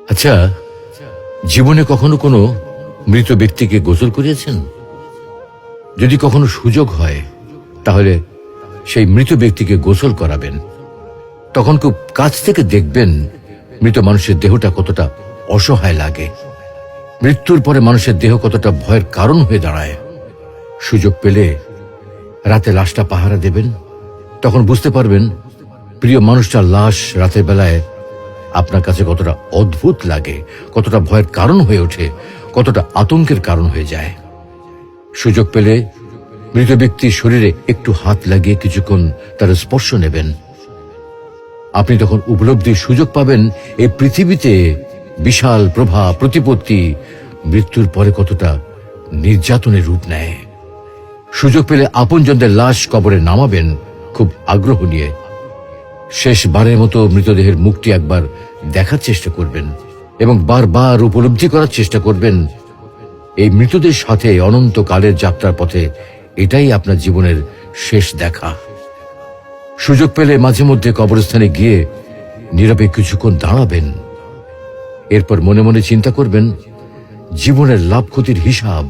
আচ্ছা, জীবনে কখনো কোনো মৃত ব্যক্তিকে গোসল করিয়েছেন? যদি কখনো সুযোগ হয় তাহলে সেই মৃত ব্যক্তিকে গোসল করাবেন। তখন খুব কাছ থেকে দেখবেন মৃত মানুষের দেহটা কতটা অসহায় লাগে, মৃত্যুর পরে মানুষের দেহ কতটা ভয়ের কারণ হয়ে দাঁড়ায়। সুযোগ পেলে রাতে লাশটা পাহারা দেবেন, তখন বুঝতে পারবেন প্রিয় মানুষটার লাশ রাতের বেলায় আপনার কাছে কতটা অদ্ভুত লাগে, কতটা ভয়ের কারণ হয়ে ওঠে, কতটা আতঙ্কের কারণ হয়ে যায়। সুযোগ পেলে মৃত ব্যক্তির শরীরে একটু হাত লাগিয়ে কিছুক্ষণ তার স্পর্শ নেবেন। আপনি তখন উপলব্ধির সুযোগ পাবেন এই পৃথিবীতে বিশাল প্রভাব প্রতিপত্তি মৃত্যুর পরে কতটা নির্যাতনের রূপ নেয়। সুযোগ পেলে আপনজনদের লাশ কবরে নামাবেন খুব আগ্রহ নিয়ে। শেষবারের মতো মৃতদেহের মুখটি একবার দেখার চেষ্টা করবেন এবং বারবার উপলব্ধি করার চেষ্টা করবেন এই মৃতদের সাথে অনন্তকালের যাত্রার পথে এটাই আপনার জীবনের শেষ দেখা। সুযোগ পেলে মাঝে মধ্যে কবরস্থানে গিয়ে নীরবে কিছুক্ষণ দাঁড়াবেন। এরপর মনে মনে চিন্তা করবেন জীবনের লাভ ক্ষতির হিসাব।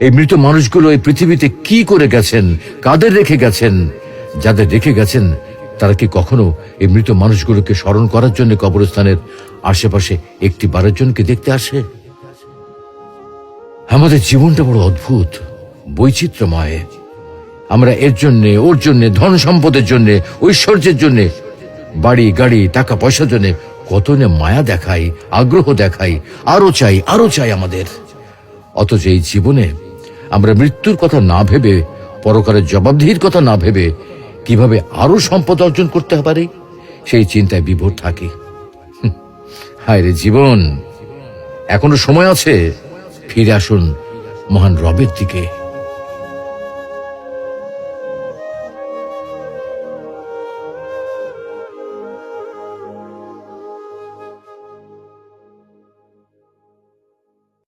এই মৃত মানুষগুলো এই পৃথিবীতে কি করে গেছেন, কাদের রেখে গেছেন। যাদের রেখে গেছেন তারা কি কখনো এই মৃত মানুষগুলোকে স্মরণ করার জন্য কবরস্থানের আশেপাশে একটি বারের জনকে দেখতে আসে? আমাদের জীবনটা বড় অদ্ভুত, বৈচিত্র্যময়। আমরা এর জন্যে, ওর জন্যে, ধন সম্পদের জন্যে, ঐশ্বর্যের জন্যে, বাড়ি গাড়ি টাকা পয়সার জন্যে কত না মায়া দেখাই, আগ্রহ দেখাই, আরো চাই আমাদের। অথচ এই জীবনে আমরা মৃত্যুর কথা না ভেবে, পরকালের জবাবদিহির কথা না ভেবে কিভাবে আরো সম্পদ অর্জন করতে পারি সেই চিন্তায় বিভোর থাকি। হায় রে জীবন, এখনো সময় আছে, ফিরে আসুন মহান রবের দিকে।